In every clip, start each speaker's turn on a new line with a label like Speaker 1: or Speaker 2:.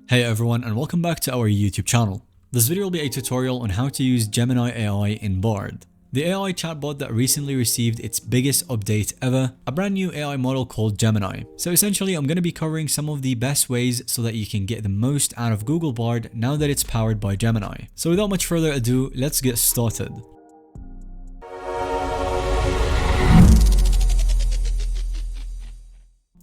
Speaker 1: Hey everyone, and welcome back to our YouTube channel. This video will be a tutorial on how to use Gemini AI in Bard, the AI chatbot that recently received its biggest update ever, a brand new AI model called Gemini. So essentially I'm going to be covering some of the best ways so that you can get the most out of Google Bard now that it's powered by Gemini. So without much further ado, let's get started.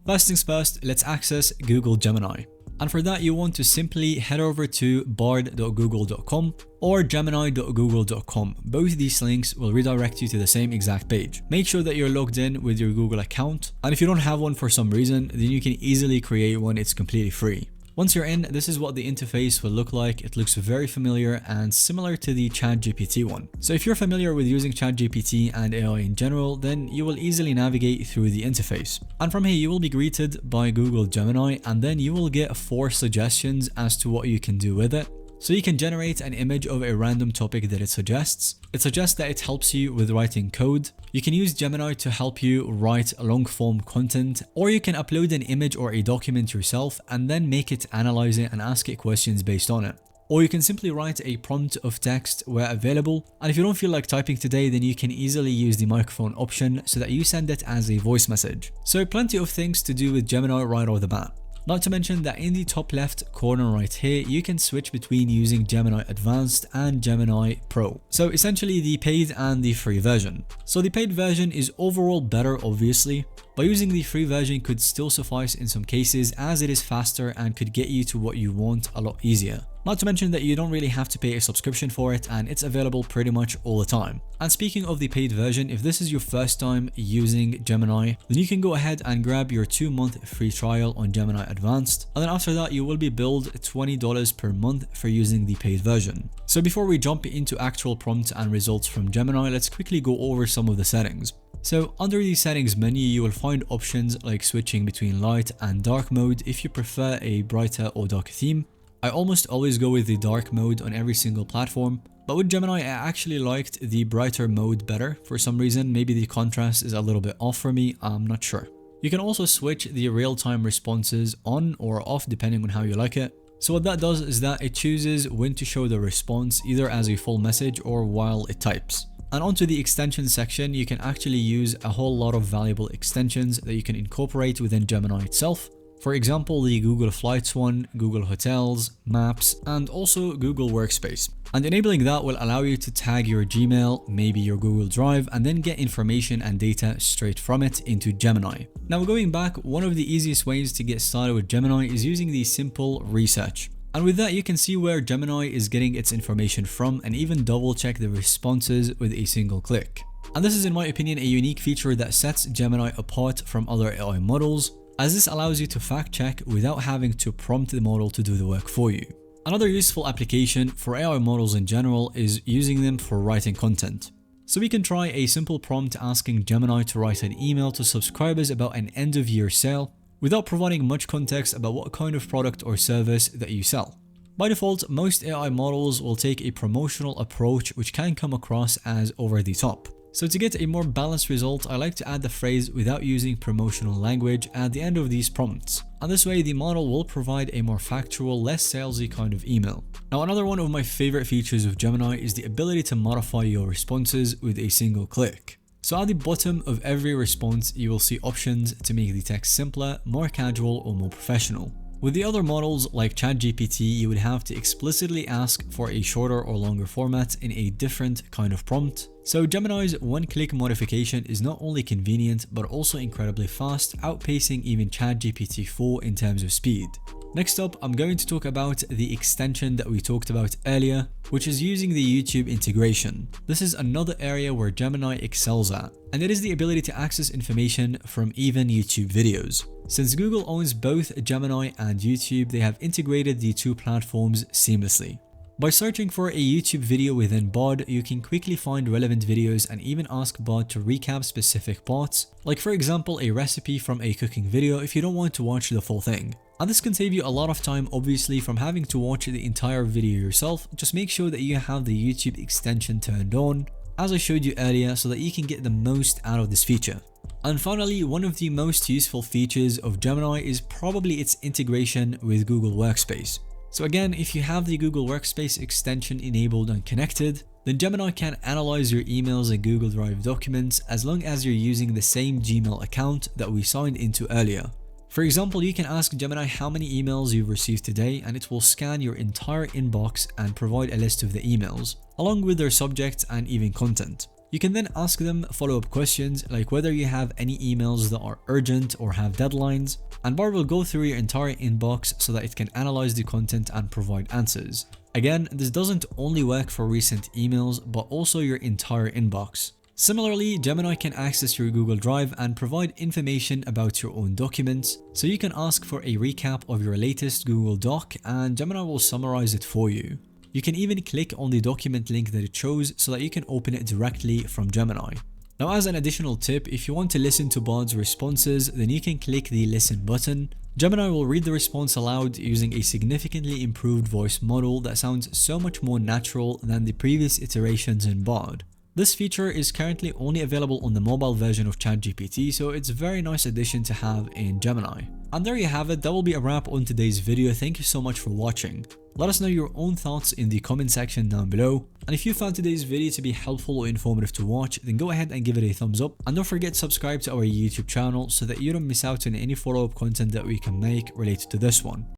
Speaker 1: First things first, let's access Google Gemini. And for that, you want to simply head over to bard.google.com or gemini.google.com. Both these links will redirect you to the same exact page. Make sure that you're logged in with your Google account. And if you don't have one for some reason, then you can easily create one. It's completely free. Once you're in, this is what the interface will look like. It looks very familiar and similar to the ChatGPT one. So if you're familiar with using ChatGPT and AI in general, then you will easily navigate through the interface. And from here, you will be greeted by Google Gemini, and then you will get 4 suggestions as to what you can do with it. So you can generate an image of a random topic that it suggests. It suggests that it helps you with writing code. You can use Gemini to help you write long form content, or you can upload an image or a document yourself and then make it analyze it and ask it questions based on it. Or you can simply write a prompt of text where available, and if you don't feel like typing today, then you can easily use the microphone option so that you send it as a voice message. So plenty of things to do with Gemini right off the bat. Not to mention that in the top left corner right here, you can switch between using Gemini Advanced and Gemini Pro. So essentially the paid and the free version. So the paid version is overall better, obviously, but using the free version could still suffice in some cases as it is faster and could get you to what you want a lot easier. Not to mention that you don't really have to pay a subscription for it and it's available pretty much all the time. And speaking of the paid version, if this is your first time using Gemini, then you can go ahead and grab your 2-month free trial on Gemini Advanced. And then after that, you will be billed $20 per month for using the paid version. So before we jump into actual prompts and results from Gemini, let's quickly go over some of the settings. So under the settings menu, you will find options like switching between light and dark mode if you prefer a brighter or darker theme. I almost always go with the dark mode on every single platform, but with Gemini I actually liked the brighter mode better for some reason. Maybe the contrast is a little bit off for me, I'm not sure. You can also switch the real-time responses on or off depending on how you like it. So what that does is that it chooses when to show the response either as a full message or while it types. And onto the extension section, you can actually use a whole lot of valuable extensions that you can incorporate within Gemini itself. For example, the Google Flights one, Google Hotels, Maps, and also Google Workspace. And enabling that will allow you to tag your Gmail, maybe your Google Drive, and then get information and data straight from it into Gemini. Now going back, one of the easiest ways to get started with Gemini is using the simple research. And with that, you can see where Gemini is getting its information from and even double check the responses with a single click. And this is, in my opinion, a unique feature that sets Gemini apart from other AI models, as this allows you to fact check without having to prompt the model to do the work for you. Another useful application for AI models in general is using them for writing content. So we can try a simple prompt asking Gemini to write an email to subscribers about an end of year sale without providing much context about what kind of product or service that you sell. By default, most AI models will take a promotional approach which can come across as over the top. So to get a more balanced result, I like to add the phrase without using promotional language at the end of these prompts. And this way the model will provide a more factual, less salesy kind of email. Now another one of my favorite features of Gemini is the ability to modify your responses with a single click. So at the bottom of every response, you will see options to make the text simpler, more casual, or more professional. With the other models like ChatGPT, you would have to explicitly ask for a shorter or longer format in a different kind of prompt. So Gemini's one-click modification is not only convenient but also incredibly fast, outpacing even ChatGPT 4 in terms of speed. Next up, I'm going to talk about the extension that we talked about earlier, which is using the YouTube integration. This is another area where Gemini excels at, and it is the ability to access information from even YouTube videos. Since Google owns both Gemini and YouTube, they have integrated the two platforms seamlessly. By searching for a YouTube video within Bard, you can quickly find relevant videos and even ask Bard to recap specific parts, like for example a recipe from a cooking video if you don't want to watch the full thing. And this can save you a lot of time, obviously, from having to watch the entire video yourself. Just make sure that you have the YouTube extension turned on, as I showed you earlier, so that you can get the most out of this feature. And finally, one of the most useful features of Gemini is probably its integration with Google Workspace. So again, if you have the Google Workspace extension enabled and connected, then Gemini can analyze your emails and Google Drive documents as long as you're using the same Gmail account that we signed into earlier. For example, you can ask Gemini how many emails you've received today, and it will scan your entire inbox and provide a list of the emails, along with their subjects and even content. You can then ask them follow-up questions like whether you have any emails that are urgent or have deadlines, and Bard will go through your entire inbox so that it can analyze the content and provide answers. Again, this doesn't only work for recent emails, but also your entire inbox. Similarly, Gemini can access your Google Drive and provide information about your own documents, so you can ask for a recap of your latest Google Doc and Gemini will summarize it for you. You can even click on the document link that it shows so that you can open it directly from Gemini. Now, as an additional tip, if you want to listen to Bard's responses, then you can click the listen button. Gemini will read the response aloud using a significantly improved voice model that sounds so much more natural than the previous iterations in Bard. This feature is currently only available on the mobile version of ChatGPT, so it's a very nice addition to have in Gemini. And there you have it, that will be a wrap on today's video. Thank you so much for watching. Let us know your own thoughts in the comment section down below. And if you found today's video to be helpful or informative to watch, then go ahead and give it a thumbs up. And don't forget to subscribe to our YouTube channel so that you don't miss out on any follow-up content that we can make related to this one.